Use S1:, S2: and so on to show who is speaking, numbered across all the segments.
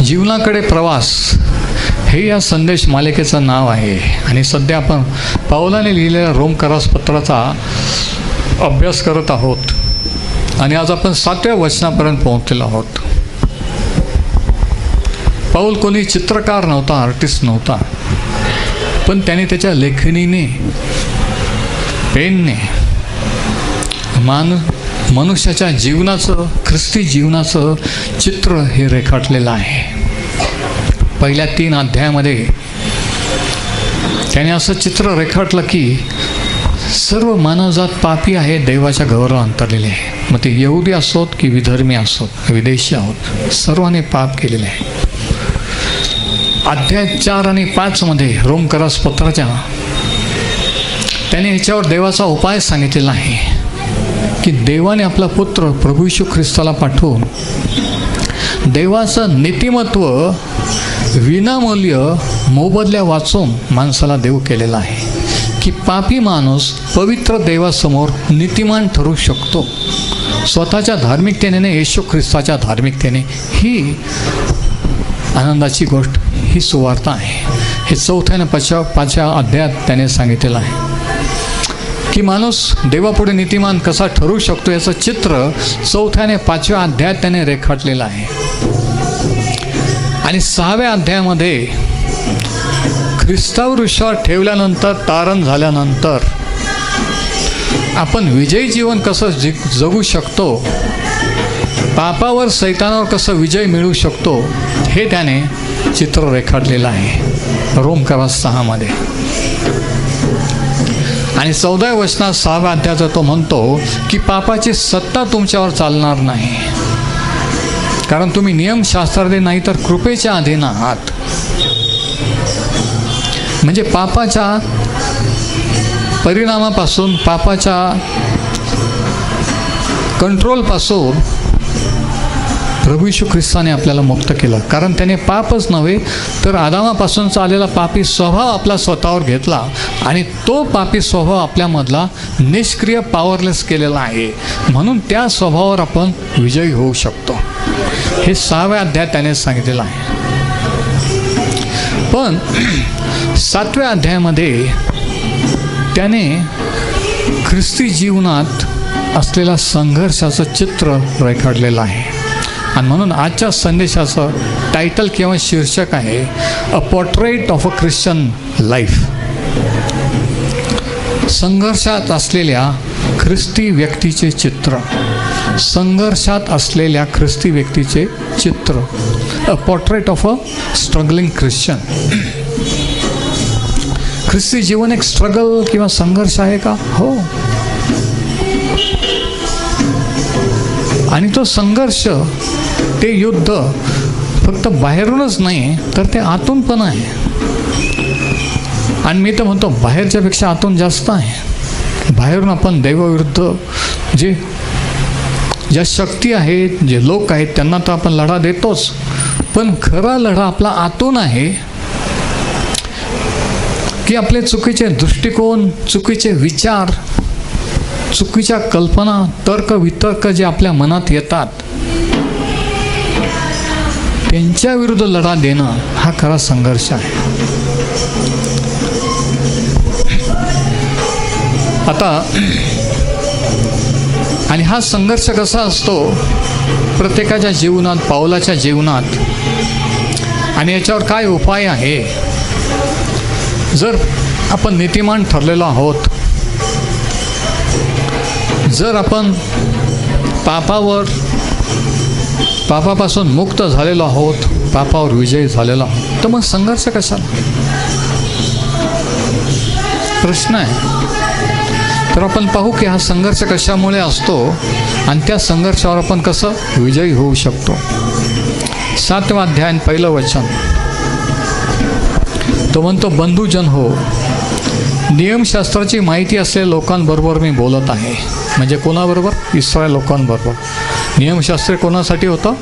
S1: जीवनाकडे प्रवास हे या संदेश मालिकेचं नाव आहे आणि सध्या आपण पाऊलाने लिहिलेल्या रोमकरास पत्राचा अभ्यास करत आहोत आणि आज आपण 7व्या वचनापर्यंत पोहोचलेलो आहोत. पाऊल कोणी चित्रकार नव्हता, आर्टिस्ट नव्हता, पण त्याने त्याच्या लेखणीने, पेनने मनुष्याच्या जीवनाचं, ख्रिस्ती जीवनाचं चित्र हे रेखाटलेलं आहे. पहिल्या 3 अध्यायामध्ये त्याने असं चित्र रेखाटलं की सर्व मानवजात पापी आहे, देवाच्या गौरव अंतरलेले आहे. मग ते यहुदी असोत की विधर्मी असोत, विदेशी आहोत, सर्वांनी पाप केलेले आहे. अध्याय 4 आणि 5 मध्ये रोमकरास पत्राच्या त्याने ह्याच्यावर देवाचा उपाय सांगितलेला आहे की देवाने आपला पुत्र प्रभू येशू ख्रिस्ताला पाठवून देवाचं नीतिमत्व विनामूल्य मोबदल्या वाचून माणसाला देव केलेला आहे की पापी माणूस पवित्र देवासमोर नीतिमान ठरू शकतो स्वतःच्या धार्मिकतेने, येशू ख्रिस्ताच्या धार्मिकतेने. ही आनंदाची गोष्ट, ही सुवार्ता आहे. हे 4थ्या आणि 5व्या अध्यायात त्याने सांगितलेलं आहे की माणूस देवापुढे नीतिमान कसा ठरू शकतो याचं चित्र 4थ्या आणि 5व्या अध्यायात त्याने रेखाटलेलं आहे. आणि 6व्या अध्यायामध्ये ख्रिस्तावर विश्वास ठेवल्यानंतर, तारण झाल्यानंतर आपण विजयी जीवन कसं जगू शकतो, पापावर, सैतानावर कसं विजय मिळवू शकतो, हे त्याने चित्र रेखाटलेलं आहे रोमकरास 6 मध्ये. आणि 14व्या वचनात 6व्या अध्यायाचा तो म्हणतो की पापाची सत्ता तुमच्यावर चालणार नाही, कारण तुम्ही नियमशास्त्राधीन नाही तर कृपेच्या अधीन आहात. म्हणजे पापाच्या परिणामापासून, पापाच्या कंट्रोलपासून प्रभू येशू ख्रिस्ताने आपल्याला मुक्त केलं. कारण त्याने पापच नव्हे तर आदामापासूनचा आलेला पापी स्वभाव आपला स्वतःवर घेतला आणि तो पापी स्वभाव आपल्यामधला निष्क्रिय, पॉवरलेस केलेला आहे. म्हणून त्या स्वभावावर आपण विजयी होऊ शकतो. हे 6व्या अध्यायात त्याने सांगितलेलं आहे. पण 7व्या अध्यायामध्ये त्याने ख्रिस्ती जीवनात असलेल्या संघर्षाचं चित्र रेखाटलेलं आहे. आणि म्हणून आजच्या संदेशाचं टायटल किंवा शीर्षक आहे a portrait of a Christian life. संघर्षात असलेल्या ख्रिस्ती व्यक्तीचे चित्र, संघर्षात असलेल्या ख्रिस्ती व्यक्तीचे चित्र. A portrait of a struggling Christian. ख्रिस्ती जीवन एक स्ट्रगल किंवा संघर्ष आहे का? हो. आणि तो संघर्ष, ते युद्ध फक्त बाहेरूनच नाही तर ते आतून पण आहे. आणि मी तर म्हणतो बाहेरच्या पेक्षा आतून जास्त आहे. बाहेरून आपण देवाविरुद्ध ज्या शक्ती आहेत, जे लोक आहेत, त्यांना तर आपण लढा देतोच, पण खरा लढा आपला आतून आहे की आपले चुकीचे दृष्टिकोन, चुकीचे विचार, चुकीच्या कल्पना, तर्क वितर्क जे आपल्या मनात येतात, त्यांच्या विरुद्ध लढा देणं हा खरा संघर्ष आहे. आता आणि हा संघर्ष कसा असतो प्रत्येकाच्या जीवनात, पाऊलाच्या जीवनात, आणि याच्यावर काय उपाय आहे? जर आपण नीतिमान ठरलेलो आहोत, जर आपण पापापासून मुक्त झालेलो आहोत, पापावर विजय झालेलो आहोत, तर मग संघर्ष कशाला? प्रश्न आहे. तर आपण पाहू की हा संघर्ष कशामुळे असतो आणि त्या संघर्षावर आपण कसं विजयी होऊ शकतो. 7व्या अध्याय 1 वचन तो म्हणतो, बंधुजन हो, नियमशास्त्राची माहिती असलेल्या लोकांबरोबर मी बोलत आहे. म्हणजे कोणाबरोबर? इस्रायल लोकांबरोबर. नियमशास्त्र कोणासाठी होतं?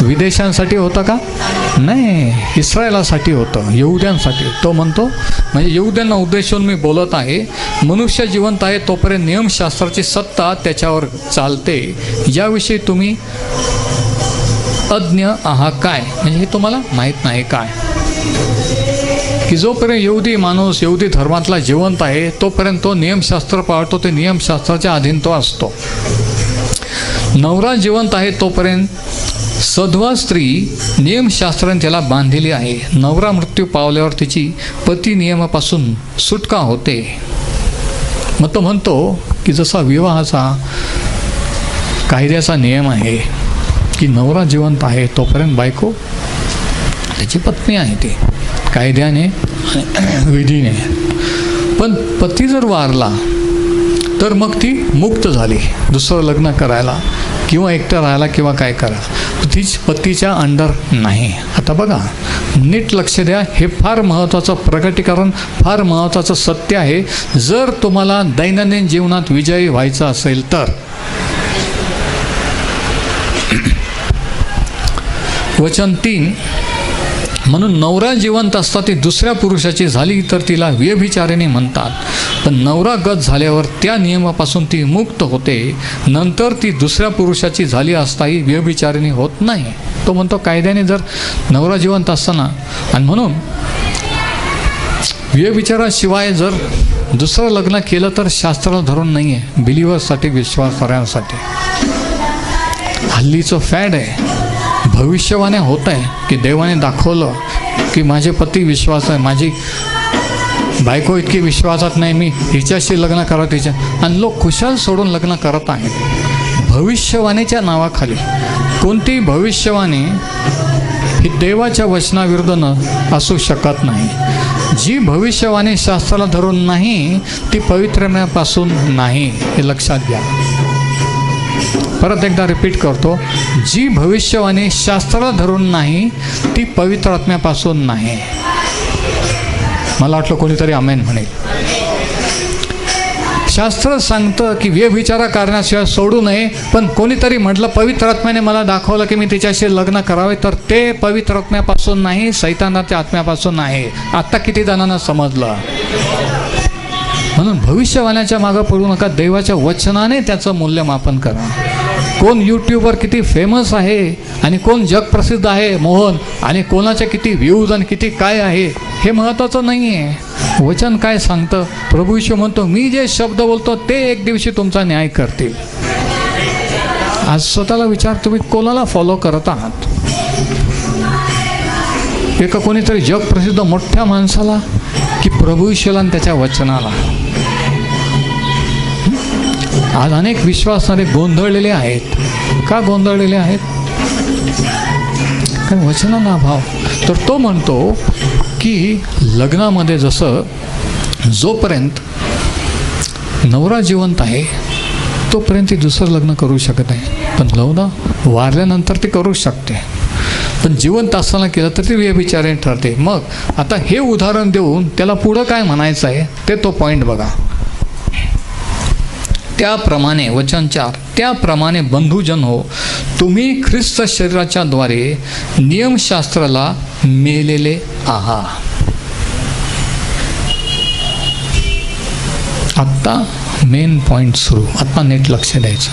S1: विदेशांसाठी होतं का? नाही, इस्रायलासाठी होतं, यहुद्यांसाठी. तो म्हणतो म्हणजे यहुद्यांना उद्देशून मी बोलत आहे. मनुष्य जिवंत आहे तोपर्यंत नियमशास्त्राची सत्ता त्याच्यावर चालते, याविषयी तुम्ही अज्ञ आहा काय, म्हणजे हे तुम्हाला माहीत नाही काय, की जोपर्यंत यहुदी माणूस यहुदी धर्मातला जिवंत आहे तोपर्यंत तो नियमशास्त्र पाळतो, ते नियमशास्त्राच्या अधीन तो असतो. नवरा जिवंत आहे तोपर्यंत सधवा स्त्री नियमशास्त्राने त्याला बांधलेली आहे. नवरा मृत्यू पावल्यावर तिची पती नियमापासून सुटका होते. मग तो म्हणतो की जसा विवाहाचा कायद्याचा नियम आहे की नवरा जिवंत आहे तोपर्यंत बायको त्याची पत्नी आहे, ती कायद्याने विधीने. पण पती जर वारला तर मग ती मुक्त झाली दुसरं लग्न करायला किंवा एकटं राहायला किंवा काय करायला, तीच पतीच्या अंडर नाही. आता बघा, नीट लक्ष द्या, हे फार महत्त्वाचं प्रकटीकरण, फार महत्त्वाचं सत्य आहे. जर तुम्हाला दैनंदिन जीवनात विजयी व्हायचं असेल तर. वचन 3, म्हणून नवरा जिवंत असता ती दुसऱ्या पुरुषाची झाली तर तिला व्यभिचारिणी म्हणतात, पण नवरा गत झाल्यावर त्या नियमापासून ती मुक्त होते. नंतर ती दुसऱ्या पुरुषाची झाली असताही व्यभिचारिणी होत नाही. तो म्हणतो कायद्याने जर नवरा जिवंत असताना, आणि म्हणून व्यभिचाराशिवाय जर दुसरं लग्न केलं तर शास्त्राला धरून नाही आहे, बिलिव्हर्ससाठी, विश्वासार्ह्यांसाठी. हल्लीचं फॅड आहे, भविष्यवाण्या होत आहे की देवाने दाखवलं की माझे पती विश्वास आहे, माझी बायको इतकी विश्वासात नाही, मी हिच्याशी लग्न करत हिच्या, आणि लोक खुशाल सोडून लग्न करत आहेत भविष्यवाणीच्या नावाखाली. कोणतीही भविष्यवाणी ही देवाच्या वचनाविरुद्ध न असू शकत नाही. जी भविष्यवाणी शास्त्राला धरून नाही ती पवित्रपणापासून नाही, हे लक्षात घ्या. परत एकदा रिपीट करतो, जी भविष्यवाणी शास्त्राला धरून नाही ती पवित्र आत्म्यापासून नाही. मला वाटलं कोणीतरी आमेन म्हणेल. शास्त्र सांगतं की व्यभिचार करण्याशिवाय सोडू नये, पण कोणीतरी म्हटलं पवित्र आत्म्याने मला दाखवलं की मी तिच्याशी लग्न करावे, तर ते पवित्र आत्म्यापासून नाही, सैतानाच्या आत्म्यापासून आहे. आत्ता किती जणांना समजलं. म्हणून भविष्यवाण्याच्या मागं पडू नका, देवाच्या वचनाने त्याचं मूल्यमापन करा. कोण यूट्यूबवर किती फेमस आहे आणि कोण जगप्रसिद्ध आहे मोहन, आणि कोणाच्या किती व्ह्यूज आणि किती काय आहे हे महत्त्वाचं नाही आहे. वचन काय सांगतं, प्रभू येशू म्हणतो मी जे शब्द बोलतो ते एक दिवशी तुमचा न्याय करतील. आज स्वतःला विचार, तुम्ही कोणाला फॉलो करत आहात? एका कोणीतरी जगप्रसिद्ध मोठ्या माणसाला की प्रभू येशूला आणि त्याच्या वचनाला? आज अनेक विश्वासाने गोंधळलेले आहेत. का गोंधळलेले आहेत? कारण वचनाला अभाव. तर तो म्हणतो की लग्नामध्ये जसं जोपर्यंत नवरा जिवंत आहे तोपर्यंत ती दुसरं लग्न करू शकत नाही, पण नवरा वारल्यानंतर ती करू शकते. पण जिवंत असताना केलं तर ती व्यभिचारिणी ठरते. मग आता हे उदाहरण देऊन त्याला पुढं काय म्हणायचं आहे ते तो पॉईंट बघा. त्याप्रमाणे वचन 4, त्याप्रमाणे बंधुजन हो, तुम्ही ख्रिस्त शरीराच्या द्वारे नियमशास्त्राला मेलेले आहात. आत्ता मेन पॉईंट सुरू, आत्ता नीट लक्ष द्यायचं.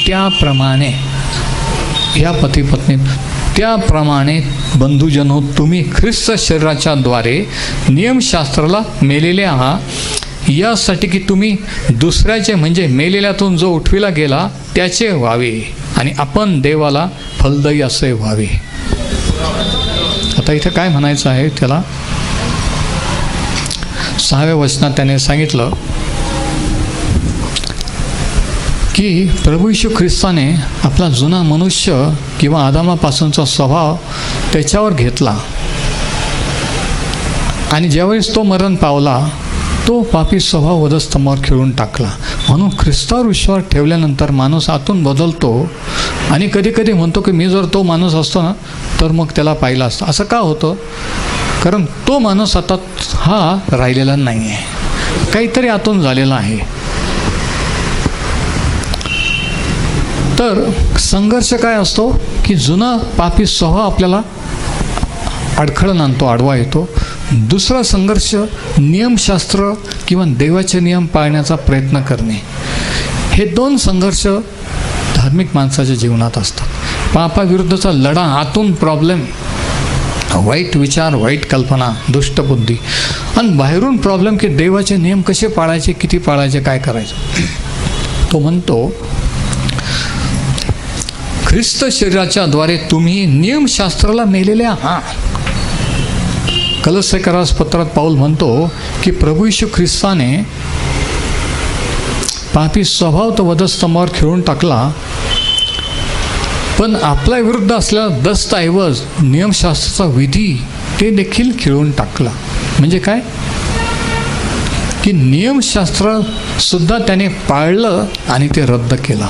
S1: त्याप्रमाणे या पती पत्नी, त्याप्रमाणे बंधुजन हो, तुम्ही ख्रिस्त शरीराच्या द्वारे नियमशास्त्राला मेलेले आहात, यासाठी की तुम्ही दुसऱ्याचे म्हणजे मेलेल्यातून जो उठविला गेला त्याचे व्हावे आणि आपण देवाला फलदायी असे व्हावे. आता इथे काय म्हणायचं आहे त्याला? 6व्या वचनात त्याने सांगितलं की प्रभू येशू ख्रिस्ताने आपला जुना मनुष्य किंवा आदामापासूनचा स्वभाव त्याच्यावर घेतला आणि ज्यावेळेस तो मरण पावला तो पापी स्वभाव वधस्तंभावर खिळून टाकला. म्हणून ख्रिस्तावर विश्वास ठेवल्यानंतर माणूस आतून बदलतो आणि कधी कधी म्हणतो की मी जर तो माणूस असतो ना तर मग त्याला पाहिलं असतं. असं का होतं? कारण तो माणूस आता हा राहिलेला नाही आहे, काहीतरी आतून झालेला आहे. तर संघर्ष काय असतो की जुना पापी स्वभाव आपल्याला अडखळण आणतो, आडवा येतो. दुसरा संघर्ष नियमशास्त्र किंवा देवाचे नियम पाळण्याचा प्रयत्न करणे. हे दोन संघर्ष धार्मिक माणसाच्या जीवनात असतात. पापाविरुद्धचा लढा, आतून प्रॉब्लेम, वाईट विचार, वाईट कल्पना, दुष्टबुद्धी, आणि बाहेरून प्रॉब्लेम की देवाचे नियम कसे पाळायचे, किती पाळायचे, काय करायचं. तो म्हणतो ख्रिस्त शरीराच्या द्वारे तुम्ही नियमशास्त्राला मेलेले आहात. कलोस्यकरास पत्रात पाऊल म्हणतो की प्रभू येशू ख्रिस्ताने पापी स्वभाव तो वधस्तंभावर खिळून टाकला, पण आपल्या विरुद्ध असलेला दस्तऐवज नियमशास्त्राचा विधी ते देखील खिळून टाकला. म्हणजे काय की नियमशास्त्र सुद्धा त्याने पाळलं आणि ते रद्द केलं.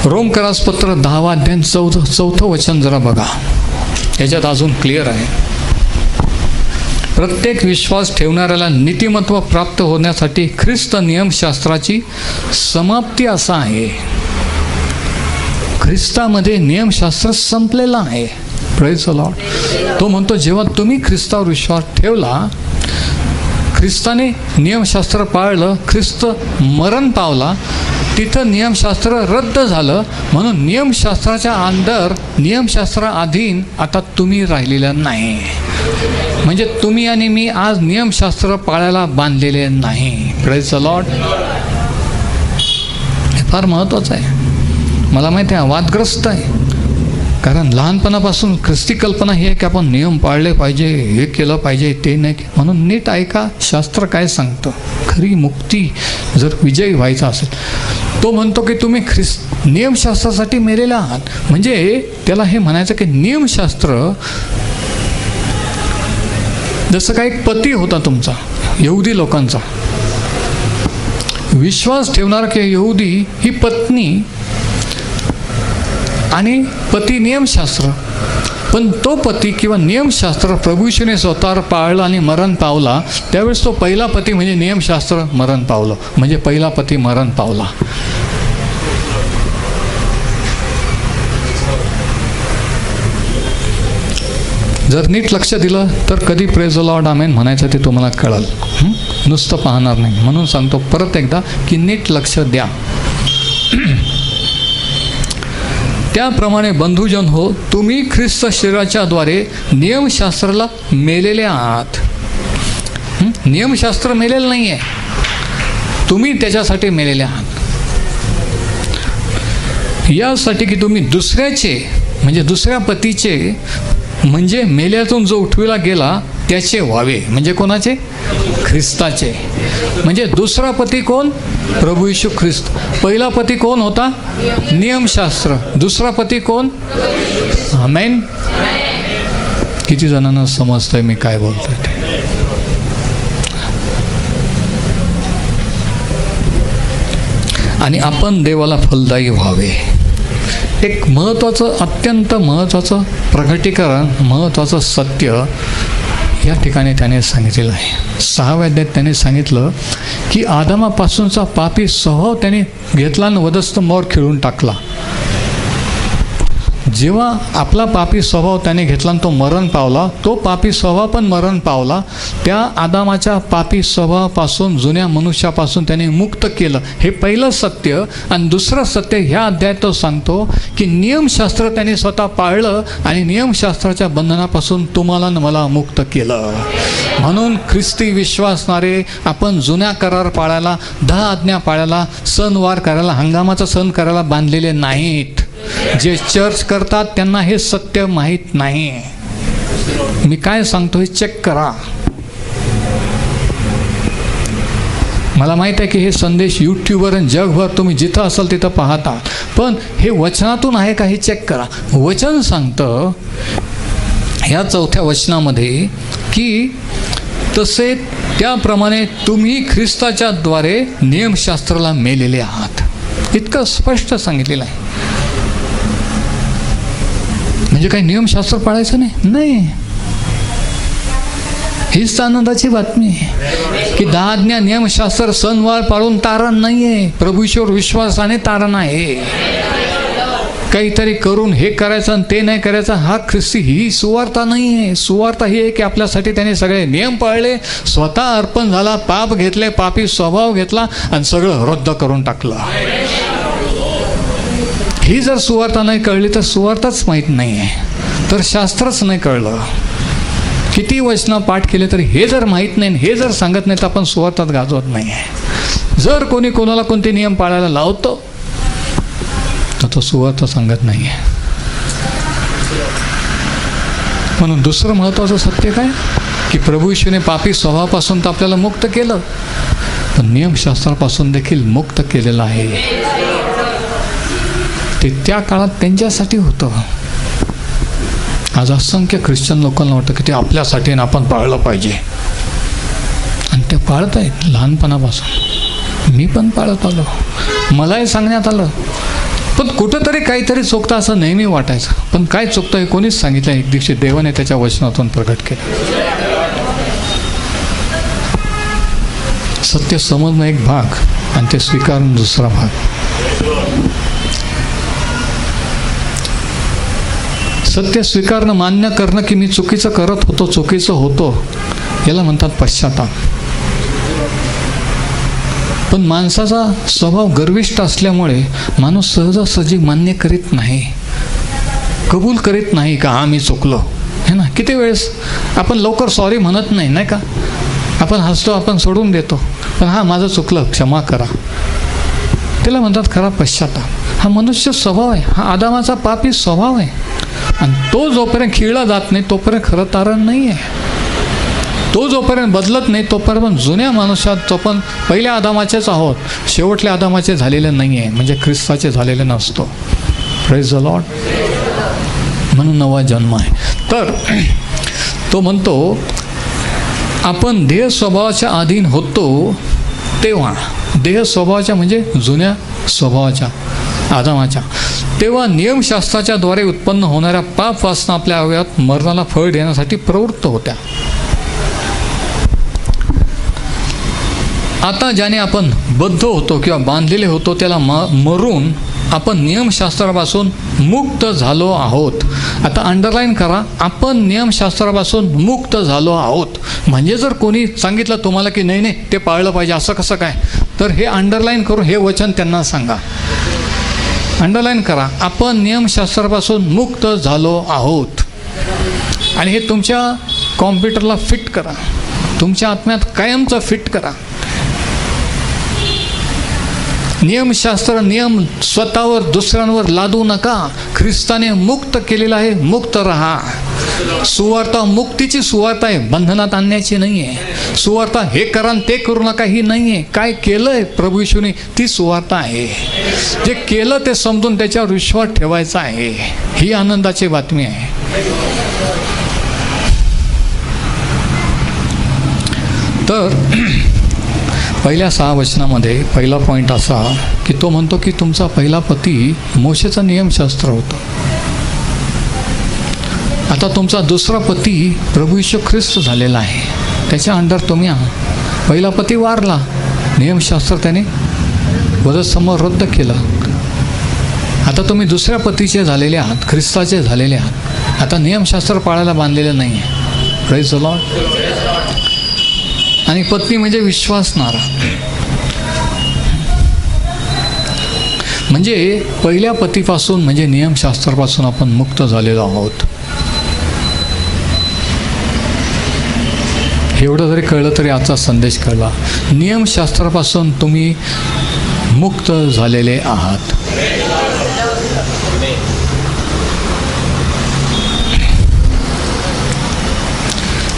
S1: रोमकरास पत्र 10 अध्याय 4 वचन जरा बघा, याच्यात अजून क्लिअर आहे. प्रत्येक विश्वास ठेवणाऱ्याला नीतिमत्व प्राप्त होण्यासाठी ख्रिस्त नियमशास्त्राची समाप्ती असा आहे. ख्रिस्तामध्ये नियमशास्त्र संपलेलं आहे. Praise the Lord. तो म्हणतो जेव्हा तुम्ही ख्रिस्तावर विश्वास ठेवला, ख्रिस्ताने नियमशास्त्र पाळलं, ख्रिस्त मरण पावला, तिथं नियमशास्त्र रद्द झालं. म्हणून नियमशास्त्राच्या अंडर, नियमशास्त्राअधीन आता तुम्ही राहिलेलं नाही. म्हणजे तुम्ही आणि मी आज नियमशास्त्र पाळायला बांधलेले नाही. Praise the Lord. हे फार महत्त्वाचं आहे. मला माहिती आहे वादग्रस्त आहे, कारण लहानपणापासून ख्रिस्ती कल्पना ही आहे की आपण नियम पाळले पाहिजे, हे केलं पाहिजे, ते नाही. म्हणून नीट ऐका शास्त्र काय सांगतं. खरी मुक्ती जर विजयी व्हायचा असेल, तो म्हणतो की तुम्ही नियमशास्त्रासाठी मेलेले आहात. म्हणजे त्याला हे म्हणायचं की नियमशास्त्र जसं का एक पती होता तुमचा, यहुदी लोकांचा विश्वास ठेवणारा की यहुदी ही पत्नी आणि पती नियमशास्त्र. पण तो पती किंवा नियमशास्त्र प्रभू येशूने स्वतःवर पाळलं आणि मरण पावला. त्यावेळेस तो पहिला पती म्हणजे नियमशास्त्र मरण पावलं, म्हणजे पहिला पती मरण पावला. जर नीट लक्ष दिलं तर कधी प्रेज द लॉर्ड आमेन म्हणायचं ते तुम्हाला कळलं. नुसतं पाहणार नाही. म्हणून सांगतो परत एकदा की नीट लक्ष द्या. त्याप्रमाणे बंधुजन हो, तुम्ही ख्रिस्त शरीराच्या द्वारे नियमशास्त्राला मेलेले आहात. नियमशास्त्र मेलेलं नाही आहे, तुम्ही त्याच्यासाठी मेलेले आहात. यासाठी की तुम्ही दुसऱ्याचे म्हणजे दुसऱ्या पतीचे म्हणजे मेल्यातून जो उठविला गेला त्याचे व्हावे. म्हणजे कोणाचे? ख्रिस्ताचे. म्हणजे दुसरा पती कोण? प्रभू येशू ख्रिस्त. पहिला पती कोण होता? नियमशास्त्र. दुसरा पती कोण? आमेन. किती जणांना समजतंय मी काय बोलतोय ते? आणि आपण देवाला फलदायी व्हावे. एक महत्त्वाचं, अत्यंत महत्त्वाचं प्रगटीकरण, महत्त्वाचं सत्य या ठिकाणी त्याने सांगितलेलं आहे. 6व्या अध्यायात त्याने सांगितलं की आदामापासूनचा पापी स्वभाव त्याने घेतला आणि वधस्तंभावर खिळून टाकला. जेव्हा आपला पापी स्वभाव त्याने घेतला आणि तो मरण पावला, तो पापी स्वभाव पण मरण पावला. त्या आदामाच्या पापी स्वभावापासून, जुन्या मनुष्यापासून त्याने मुक्त केलं. हे पहिलं सत्य. आणि दुसरं सत्य ह्या अध्यायात तो सांगतो की नियमशास्त्र त्याने स्वतः पाळलं आणि नियमशास्त्राच्या बंधनापासून तुम्हाला आणि मला मुक्त केलं. म्हणून ख्रिस्ती विश्वासणारे आपण जुन्या करार पाळायला, 10 आज्ञा पाळायला, सणवार करायला, हंगामाचा सण करायला बांधलेले नाहीत. जे चर्च करतात त्यांना हे सत्य माहीत नाही. मी काय सांगतो हे चेक करा. मला माहीत आहे की हे संदेश यूट्यूबवर आणि जगभर तुम्ही जिथं असाल तिथं पाहता, पण हे वचनातून आहे का हे चेक करा. वचन सांगतं ह्या 4थ्या वचनामध्ये की तसे त्याप्रमाणे तुम्ही ख्रिस्ताच्या द्वारे नियमशास्त्राला मेलेले आहात. इतकं स्पष्ट सांगितलेलं आहे. म्हणजे काही नियमशास्त्र पाळायचं नाही. हीच आनंदाची बातमी आहे की 10 आज्ञा, नियमशास्त्र, सणवार पाळून तारण नाही आहे. प्रभू ईश्वर विश्वासाने तारण आहे. काहीतरी करून हे करायचं आणि ते नाही करायचं, हा ख्रिस्ती ही सुवार्ता नाही आहे. सुवार्ता ही आहे की आपल्यासाठी त्याने सगळे नियम पाळले, स्वतः अर्पण झाला, पाप घेतले, पापी स्वभाव घेतला आणि सगळं रद्द करून टाकलं. ही जर सुवार्ता नाही कळली तर सुवार्ताच माहीत नाही आहे, तर शास्त्रच नाही कळलं. किती वचनं पाठ केले तरी हे जर माहीत नाही, हे जर सांगत नाही तर आपण सुवार्तात गाजवत नाही आहे. जर कोणी कोणाला कोणते नियम पाळायला लावतो तर तो सुवार्ता सांगत नाही आहे. म्हणून दुसरं महत्त्वाचं सत्य काय की प्रभू येशूने पापी स्वभावापासून तर आपल्याला मुक्त केलं, पण नियमशास्त्रापासून देखील मुक्त केलेलं आहे. ते त्या काळात त्यांच्यासाठी होतं. आज असंख्य ख्रिश्चन लोकांना वाटतं की ते आपल्यासाठी आपण पाळलं पाहिजे, आणि ते पाळत आहेत लहानपणापासून. मी पण पाळत आलो, मलाही सांगण्यात आलं, पण कुठंतरी काहीतरी चुकतं असं नेहमी वाटायचं. पण काय चुकतं हे कोणीच सांगितलं. एक दिवशी देवाने त्याच्या वचनातून प्रकट केलं. सत्य समजणं एक भाग आणि ते स्वीकारणं दुसरा भाग. सत्य स्वीकारणं, मान्य करणं की मी चुकीचं करत होतो, चुकीचं होतो, याला म्हणतात पश्चाताप. पण माणसाचा स्वभाव गर्विष्ठ असल्यामुळे माणूस सहजासहजी मान्य करीत नाही, कबूल करीत नाही का हा मी चुकलो है ना. किती वेळेस आपण लवकर सॉरी म्हणत नाही, नाही का. आपण हसतो, आपण सोडून देतो, पण हा माझं चुकलं, क्षमा करा, त्याला म्हणतात खरा पश्चाताप. हा मनुष्य स्वभाव आहे, हा आदामाचा पापी स्वभाव आहे, आणि तो जोपर्यंत खिळला जात नाही तोपर्यंत खरं तारण नाही आहे. तो जोपर्यंत बदलत नाही तोपर्यंत जुन्या मनुष्यात तो पण पहिल्या आदामाचेच आहोत, शेवटल्या आदामाचे झालेले नाही आहे, म्हणजे ख्रिस्ताचे झालेले नसतो. Praise the Lord. म्हणून नवा जन्म आहे. तर तो म्हणतो आपण देह स्वभावाच्या अधीन होतो तेव्हा, देह स्वभावाच्या म्हणजे जुन्या स्वभावाच्या आदामाच्या, तेव्हा नियमशास्त्राच्या द्वारे उत्पन्न होणाऱ्या पाप वासना आपल्या अवयवात मरणाला फळ देण्यासाठी प्रवृत्त होत्या. आता ज्याने आपण बद्ध होतो किंवा बांधलेले होतो त्याला मरून आपण नियमशास्त्रापासून मुक्त झालो आहोत. आता अंडरलाईन करा, आपण नियमशास्त्रापासून मुक्त झालो आहोत. म्हणजे जर कोणी सांगितलं तुम्हाला की नाही नाही ते पाळलं पाहिजे असं कसं काय, तर हे अंडरलाईन करून हे वचन त्यांना सांगा. अंडरलाईन करा, आपण नियमशास्त्रापासून मुक्त झालो आहोत. आणि हे तुमच्या कॉम्प्युटरला फिट करा, तुमच्या आत्म्यात कायमचं फिट करा. नियमशास्त्र, नियम स्वतःवर दुसऱ्यांवर लादू नका. ख्रिस्ताने मुक्त केलेलं आहे, मुक्त राहा. सुवार्ता मुक्तीची सुवार्ता आहे, बंधनात आणण्याची नाही आहे. सुवार्ता हे करा ते करू नका ही नाही आहे. काय केलंय प्रभू येशूने ती सुवार्ता आहे. जे केलं ते समजून त्याच्यावर विश्वास ठेवायचा आहे, ही आनंदाची बातमी आहे. तर पहिल्या 6 वचनामध्ये पहिला पॉईंट असा की तो म्हणतो की तुमचा पहिला पती मोशेचं नियमशास्त्र होतं. आता तुमचा दुसरा पती प्रभू येशू ख्रिस्त झालेला आहे, त्याच्या अंडर तुम्ही आहात. पहिला पती वारला, नियमशास्त्र त्याने वधसमोर रद्द केलं. आता तुम्ही दुसऱ्या पतीचे झालेले आहात, ख्रिस्ताचे झालेले आहात. आता नियमशास्त्र पाळायला बांधलेलं नाही आहे. Praise the Lord. आणि पत्नी म्हणजे विश्वासणारा. म्हणजे पहिल्या पतीपासून म्हणजे नियमशास्त्रापासून आपण मुक्त झालेलो आहोत. एवढं जरी कळलं तरी आजचा संदेश कळला. नियमशास्त्रापासून तुम्ही मुक्त झालेले आहात.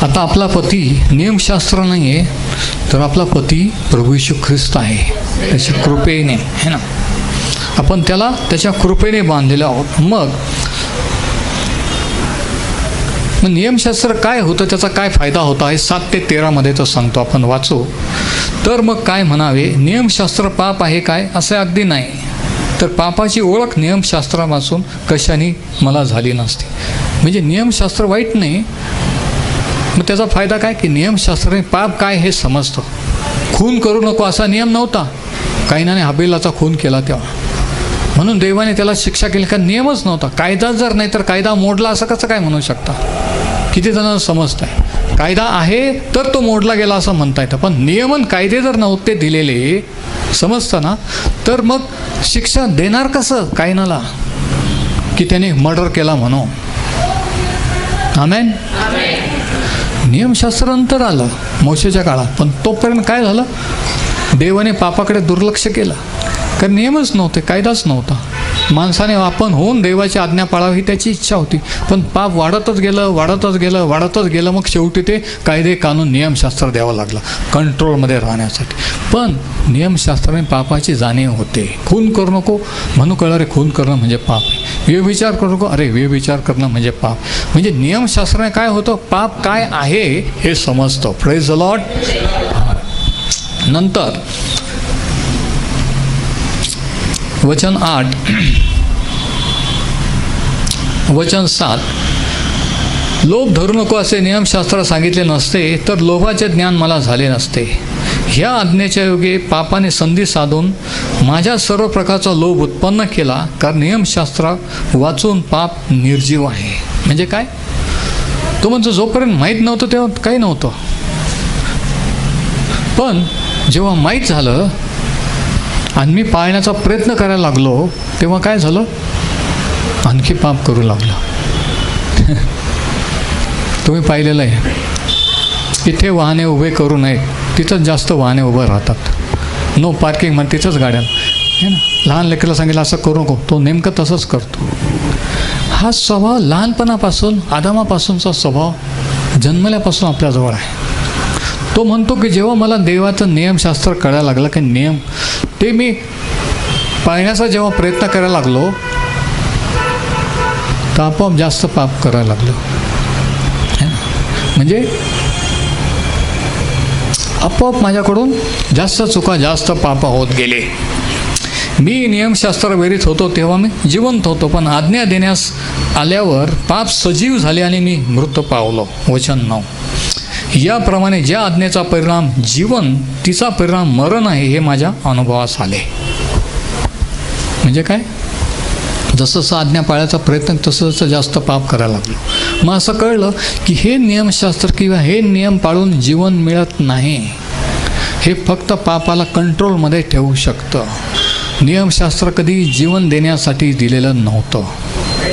S1: आता आपला पती नियमशास्त्र नाही आहे, तर आपला पती प्रभू येशू ख्रिस्त आहे. त्याच्या कृपेने है ना, आपण त्याला त्याच्या कृपेने बांधलेलो आहोत. मग नियमशास्त्र काय होतं, त्याचा काय फायदा होता हे 7 ते 13 तो सांगतो. आपण वाचू तर मग काय म्हणावे, नियमशास्त्र पाप आहे काय, असं अगदी नाही. तर पापाची ओळख नियमशास्त्रापासून कशाने मला झाली नसते. म्हणजे नियमशास्त्र वाईट नाही, मग त्याचा फायदा काय की नियमशास्त्राने पाप काय हे समजतं. खून करू नको असा नियम नव्हता, कायनाने हाबेलाचा खून केला तेव्हा. म्हणून देवाने त्याला शिक्षा केली, का नियमच नव्हता. कायदा जर नाही तर कायदा मोडला असं कसं काय म्हणू शकता? किती जणांना समजत आहे? कायदा आहे तर तो मोडला गेला असं म्हणता येतं, पण नियमन कायदे जर नव्हते दिलेले, समजतं ना, तर मग शिक्षा देणार कसं कायनाला की त्याने मर्डर केला म्हणून? आमेन. नियमशास्त्र नंतर आलं मोशेच्या काळात, पण तोपर्यंत काय झालं? देवाने पापाकडे दुर्लक्ष केलं, कारण नियमच नव्हते, कायदाच नव्हता. माणसाने आपण होऊन देवाची आज्ञा पाळावी ही त्याची इच्छा होती, पण पाप वाढतच गेलं. मग शेवटी ते कायदे कानून नियमशास्त्र द्यावं लागलं कंट्रोलमध्ये राहण्यासाठी. पण नियमशास्त्राने पापाची जाणीव होते. खून करू नको म्हणू कळलं, रे खून करणं म्हणजे पाप आहे. व्यभिचार करू नको, अरे व्यभिचार करणं म्हणजे पाप. म्हणजे नियमशास्त्राने काय होतं? पाप काय आहे हे समजतं. Praise the Lord. नंतर वचन 8 वचन 7, लोभ धरू नको असे नियमशास्त्र सांगितले नसते तर लोभाचे ज्ञान मला झाले नसते. ह्या आज्ञेच्या योगे पापाने संधी साधून माझ्या सर्व प्रकारचा लोभ उत्पन्न केला, कारण नियमशास्त्र वाचून पाप निर्जीव आहे. म्हणजे काय? तो म्हणजे जोपर्यंत माहीत नव्हतं तेव्हा काही नव्हतं, पण जेव्हा माहीत झालं आणि मी पाळण्याचा प्रयत्न करायला लागलो तेव्हा काय झालं? आणखी पाप करू लागलो. तुम्ही पाहिलेलं आहे, इथे वाहने उभे करू नयेत, तिथंच जास्त वाहने उभं राहतात. नो पार्किंग म्हणजे तिथंच गाड्या आहे ना. लहान लेकराला सांगितलं असं करू नको, तो नेमकं तसंच करतो. हा स्वभाव लहानपणापासून, आदामापासूनचा स्वभाव जन्मल्यापासून आपल्याजवळ आहे. तो म्हणतो की जेव्हा मला देवाचं नियमशास्त्र कळायला लागलं की नियम ते मी पाळण्याचा जेव्हा प्रयत्न करायला लागलो तर आपोआप जास्त पाप करायला लागलो. म्हणजे आपोआप माझ्याकडून जास्त चुका, जास्त पाप होत गेले. मी नियमशास्त्र वेरीत होतो तेव्हा मी जिवंत होतो, पण आज्ञा देण्यास आल्यावर पाप सजीव झाले आणि मी मृत पावलो. वचन 9, याप्रमाणे ज्या आज्ञेचा परिणाम जीवन तिचा परिणाम मरण आहे हे माझ्या अनुभवास आले. म्हणजे काय? जसं जसं आज्ञा पाळायचा प्रयत्न तसं तसं जास्त पाप करायला लागलो. मग असं कळलं की हे नियमशास्त्र किंवा हे नियम पाळून जीवन मिळत नाही, हे फक्त पापाला कंट्रोलमध्ये ठेवू शकतं. नियमशास्त्र कधी जीवन देण्यासाठी दिलेलं नव्हतं.